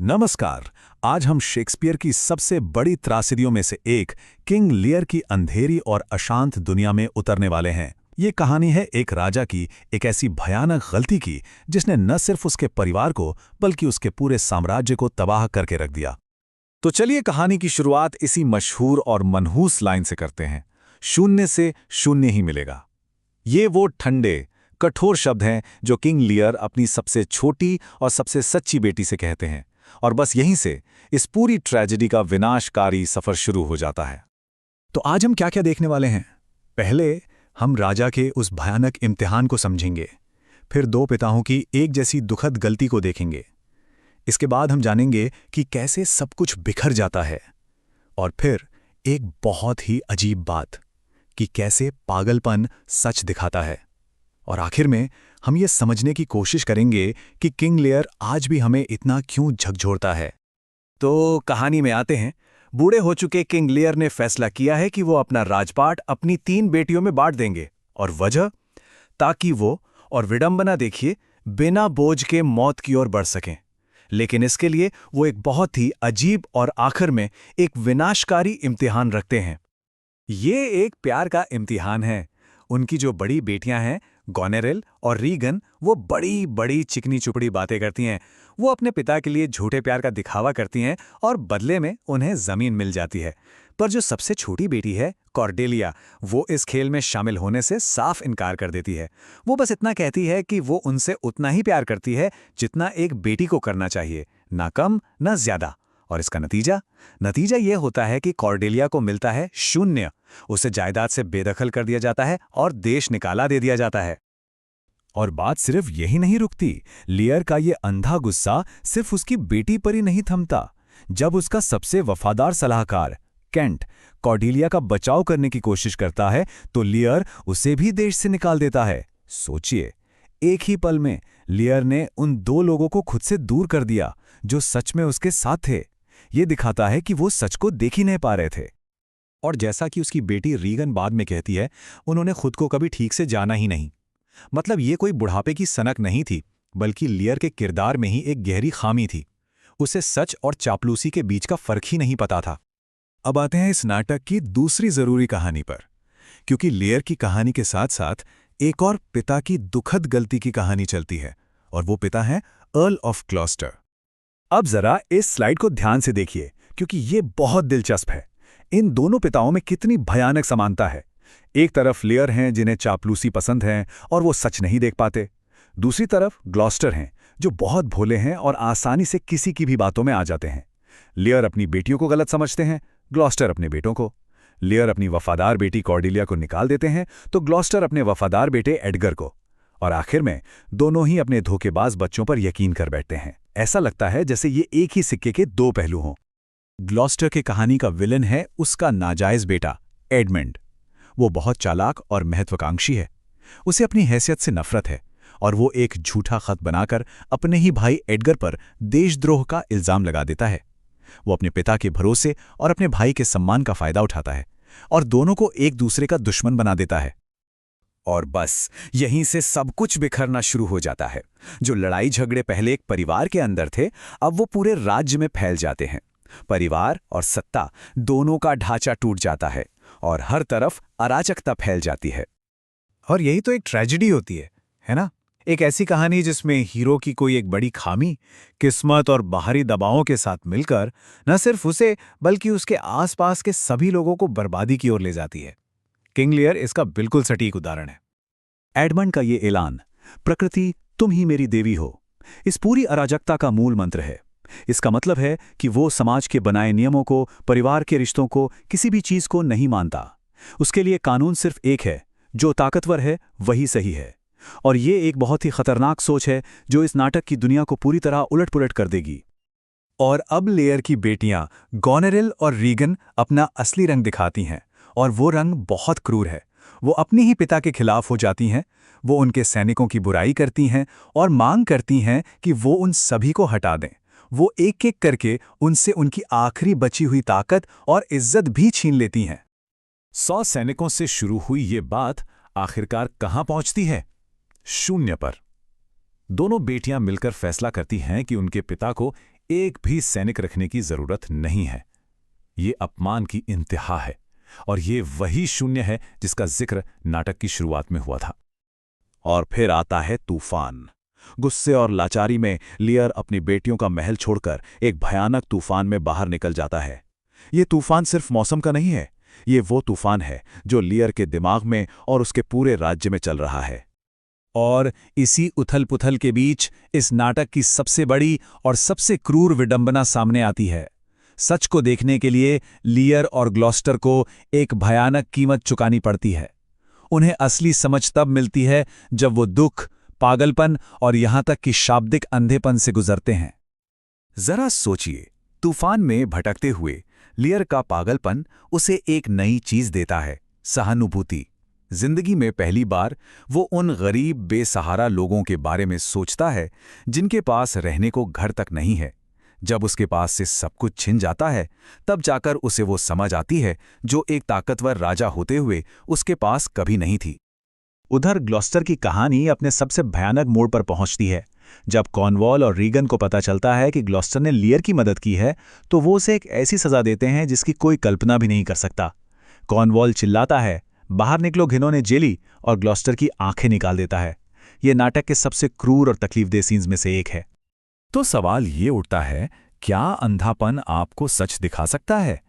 नमस्कार। आज हम शेक्सपियर की सबसे बड़ी त्रासदियों में से एक किंग लियर की अंधेरी और अशांत दुनिया में उतरने वाले हैं। ये कहानी है एक राजा की, एक ऐसी भयानक गलती की जिसने न सिर्फ उसके परिवार को बल्कि उसके पूरे साम्राज्य को तबाह करके रख दिया। तो चलिए कहानी की शुरुआत इसी मशहूर और मनहूस लाइन से करते हैं, शून्य से शून्य ही मिलेगा। ये वो ठंडे, कठोर शब्द हैं जो किंग लियर अपनी सबसे छोटी और सबसे सच्ची बेटी से कहते हैं, और बस यहीं से इस पूरी ट्रेजेडी का विनाशकारी सफर शुरू हो जाता है। तो आज हम क्या क्या देखने वाले हैं? पहले हम राजा के उस भयानक इम्तिहान को समझेंगे, फिर दो पिताओं की एक जैसी दुखद गलती को देखेंगे। इसके बाद हम जानेंगे कि कैसे सब कुछ बिखर जाता है, और फिर एक बहुत ही अजीब बात कि कैसे पागलपन सच दिखाता है। और आखिर में हम ये समझने की कोशिश करेंगे कि किंग लियर आज भी हमें इतना क्यों झकझोरता है। तो कहानी में आते हैं। बूढ़े हो चुके किंग लियर ने फैसला किया है कि वो अपना राजपाट अपनी 3 बेटियों में बांट देंगे, और वजह, ताकि वो, और विडंबना देखिए, बिना बोझ के मौत की ओर बढ़ सकें। लेकिन इसके लिए वो एक बहुत ही अजीब और आखिर में एक विनाशकारी इम्तिहान रखते हैं। ये एक प्यार का इम्तिहान है। उनकी जो बड़ी बेटियां हैं, गोनेरिल और रीगन, वो बड़ी बड़ी चिकनी चुपड़ी बातें करती हैं। वो अपने पिता के लिए झूठे प्यार का दिखावा करती हैं और बदले में उन्हें जमीन मिल जाती है। पर जो सबसे छोटी बेटी है, कॉर्डेलिया, वो इस खेल में शामिल होने से साफ इनकार कर देती है। वो बस इतना कहती है कि वो उनसे उतना ही प्यार करती है जितना एक बेटी को करना चाहिए, ना कम ना ज्यादा। और इसका नतीजा ये होता है कि कॉर्डेलिया को मिलता है शून्य। उसे जायदाद से बेदखल कर दिया जाता है और देश निकाला दे दिया जाता है। और बात सिर्फ यही नहीं रुकती। लियर का ये अंधा गुस्सा सिर्फ उसकी बेटी पर ही नहीं थमता। जब उसका सबसे वफादार सलाहकार केंट कॉर्डेलिया का बचाव करने की कोशिश करता है, तो लियर उसे भी देश से निकाल देता है। सोचिए, एक ही पल में लियर ने उन 2 लोगों को खुद से दूर कर दिया जो सच में उसके साथ थे। ये दिखाता है कि वो सच को देख ही नहीं पा रहे थे। और जैसा कि उसकी बेटी रीगन बाद में कहती है, उन्होंने खुद को कभी ठीक से जाना ही नहीं। मतलब ये कोई बुढ़ापे की सनक नहीं थी, बल्कि लियर के किरदार में ही एक गहरी खामी थी। उसे सच और चापलूसी के बीच का फर्क ही नहीं पता था। अब आते हैं इस नाटक की दूसरी जरूरी कहानी पर, क्योंकि लियर की कहानी के साथ साथ एक और पिता की दुखद गलती की कहानी चलती है, और वो पिता है अर्ल ऑफ ग्लॉस्टर। अब जरा इस स्लाइड को ध्यान से देखिए, क्योंकि ये बहुत दिलचस्प है। इन दोनों पिताओं में कितनी भयानक समानता है। एक तरफ लियर हैं जिन्हें चापलूसी पसंद है और वो सच नहीं देख पाते। दूसरी तरफ ग्लॉस्टर हैं जो बहुत भोले हैं और आसानी से किसी की भी बातों में आ जाते हैं। लियर अपनी बेटियों को गलत समझते हैं, ग्लॉस्टर अपने बेटों को। लियर अपनी वफादार बेटी कॉर्डेलिया को निकाल देते हैं, तो ग्लॉस्टर अपने वफादार बेटे एडगर को। और आखिर में दोनों ही अपने धोखेबाज बच्चों पर यकीन कर बैठते हैं। ऐसा लगता है जैसे ये एक ही सिक्के के 2 पहलू हों। ग्लॉस्टर की कहानी का विलन है उसका नाजायज बेटा एडमंड। वो बहुत चालाक और महत्वाकांक्षी है। उसे अपनी हैसियत से नफरत है, और वो एक झूठा खत बनाकर अपने ही भाई एडगर पर देशद्रोह का इल्जाम लगा देता है। वो अपने पिता के भरोसे और अपने भाई के सम्मान का फायदा उठाता है, और दोनों को एक दूसरे का दुश्मन बना देता है। और बस यहीं से सब कुछ बिखरना शुरू हो जाता है। जो लड़ाई झगड़े पहले एक परिवार के अंदर थे, अब वो पूरे राज्य में फैल जाते हैं। परिवार और सत्ता दोनों का ढांचा टूट जाता है, और हर तरफ अराजकता फैल जाती है। और यही तो एक ट्रेजेडी होती है ना? एक ऐसी कहानी जिसमें हीरो की कोई एक बड़ी खामी किस्मत और बाहरी दबावों के साथ मिलकर न सिर्फ उसे बल्कि उसके आसपास के सभी लोगों को बर्बादी की ओर ले जाती है। किंग लियर इसका बिल्कुल सटीक उदाहरण है। एडमंड का ये ऐलान, प्रकृति तुम ही मेरी देवी हो, इस पूरी अराजकता का मूल मंत्र है। इसका मतलब है कि वो समाज के बनाए नियमों को, परिवार के रिश्तों को, किसी भी चीज को नहीं मानता। उसके लिए कानून सिर्फ एक है, जो ताकतवर है वही सही है। और ये एक बहुत ही खतरनाक सोच है जो इस नाटक की दुनिया को पूरी तरह उलट-पुलट कर देगी। और अब लेयर की बेटियां गोनेरिल और रीगन अपना असली रंग दिखाती हैं, और वो रंग बहुत क्रूर है। वो अपने ही पिता के खिलाफ हो जाती हैं। वो उनके सैनिकों की बुराई करती हैं और मांग करती हैं कि वो उन सभी को हटा दें। वो एक-एक करके उनसे उनकी आखिरी बची हुई ताकत और इज्जत भी छीन लेती हैं। 100 सैनिकों से शुरू हुई ये बात आखिरकार कहां पहुंचती है? शून्य पर। दोनों बेटियां मिलकर फैसला करती हैं कि उनके पिता को एक भी सैनिक रखने की जरूरत नहीं है। ये अपमान की इंतहा है, और ये वही शून्य है जिसका जिक्र नाटक की शुरुआत में हुआ था। और फिर आता है तूफान। गुस्से और लाचारी में लियर अपनी बेटियों का महल छोड़कर एक भयानक तूफान में बाहर निकल जाता है। ये तूफान सिर्फ मौसम का नहीं है, ये वो तूफान है जो लियर के दिमाग में और उसके पूरे राज्य में चल रहा है। और इसी उथल-पुथल के बीच इस नाटक की सबसे बड़ी और सबसे क्रूर विडंबना सामने आती है। सच को देखने के लिए लियर और ग्लॉस्टर को एक भयानक कीमत चुकानी पड़ती है। उन्हें असली समझ तब मिलती है जब वो दुख, पागलपन और यहां तक कि शाब्दिक अंधेपन से गुजरते हैं। जरा सोचिए, तूफान में भटकते हुए लियर का पागलपन उसे एक नई चीज देता है, सहानुभूति। जिंदगी में पहली बार वो उन गरीब बेसहारा लोगों के बारे में सोचता है जिनके पास रहने को घर तक नहीं है। जब उसके पास से सब कुछ छिन जाता है, तब जाकर उसे वो समझ आती है जो एक ताकतवर राजा होते हुए उसके पास कभी नहीं थी। उधर ग्लॉस्टर की कहानी अपने सबसे भयानक मोड़ पर पहुंचती है। जब कॉर्नवॉल और रीगन को पता चलता है कि ग्लॉस्टर ने लियर की मदद की है, तो वो उसे एक ऐसी सजा देते हैं जिसकी कोई कल्पना भी नहीं कर सकता। कॉर्नवॉल चिल्लाता है, बाहर निकलो घिनौने जेली, और ग्लॉस्टर की आंखें निकाल देता है। ये नाटक के सबसे क्रूर और तकलीफदेह सीन्स में से एक है। तो सवाल ये उठता है, क्या अंधापन आपको सच दिखा सकता है?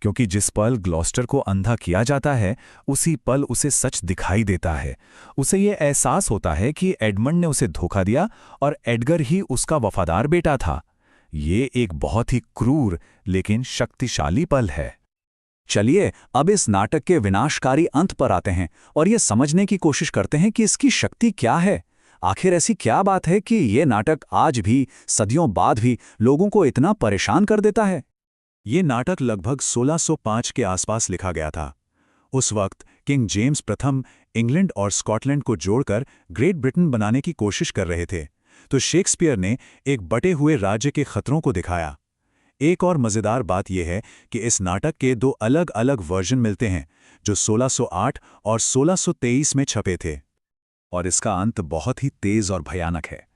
क्योंकि जिस पल ग्लॉस्टर को अंधा किया जाता है, उसी पल उसे सच दिखाई देता है। उसे ये एहसास होता है कि एडमंड ने उसे धोखा दिया और एडगर ही उसका वफादार बेटा था। ये एक बहुत ही क्रूर लेकिन शक्तिशाली पल है। चलिए अब इस नाटक के विनाशकारी अंत पर आते हैं और ये समझने की कोशिश करते हैं कि इसकी शक्ति क्या है। आखिर ऐसी क्या बात है कि ये नाटक आज भी, सदियों बाद भी, लोगों को इतना परेशान कर देता है? ये नाटक लगभग 1605 के आसपास लिखा गया था। उस वक्त किंग जेम्स प्रथम इंग्लैंड और स्कॉटलैंड को जोड़कर ग्रेट ब्रिटेन बनाने की कोशिश कर रहे थे, तो शेक्सपियर ने एक बटे हुए राज्य के खतरों को दिखाया। एक और मज़ेदार बात यह है कि इस नाटक के दो अलग अलग वर्जन मिलते हैं, जो 1608 और 1623 में छपे थे। और इसका अंत बहुत ही तेज और भयानक है।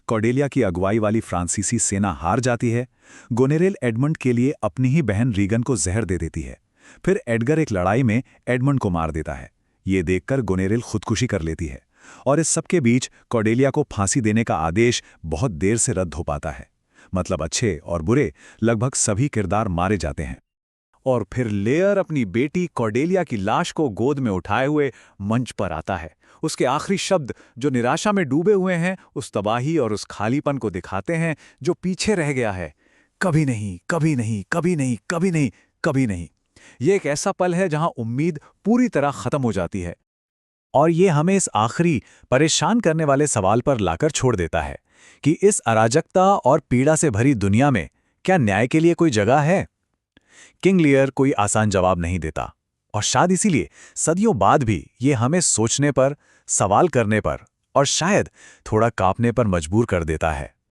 कॉर्डेलिया की अगुवाई वाली फ्रांसीसी सेना हार जाती है। गोनेरेल एडमंड के लिए अपनी ही बहन रीगन को जहर दे देती है। फिर एडगर एक लड़ाई में एडमंड को मार देता है। ये देखकर गोनेरेल खुदकुशी कर लेती है, और इस सबके बीच कॉर्डेलिया को फांसी देने का आदेश बहुत देर से रद्द हो पाता है। मतलब अच्छे और बुरे लगभग सभी किरदार मारे जाते हैं। और फिर लेयर अपनी बेटी कॉर्डेलिया की लाश को गोद में उठाए हुए मंच पर आता है। उसके आखिरी शब्द, जो निराशा में डूबे हुए हैं, उस तबाही और उस खालीपन को दिखाते हैं जो पीछे रह गया है। कभी नहीं, कभी नहीं, कभी नहीं, कभी नहीं, कभी नहीं। ये एक ऐसा पल है जहां उम्मीद पूरी तरह खत्म हो जाती है। और ये हमें इस आखिरी परेशान करने वाले सवाल पर लाकर छोड़ देता है कि इस अराजकता और पीड़ा से भरी दुनिया में क्या न्याय के लिए कोई जगह है? किंग लियर कोई आसान जवाब नहीं देता, और शायद इसीलिए सदियों बाद भी ये हमें सोचने पर, सवाल करने पर और शायद थोड़ा कांपने पर मजबूर कर देता है।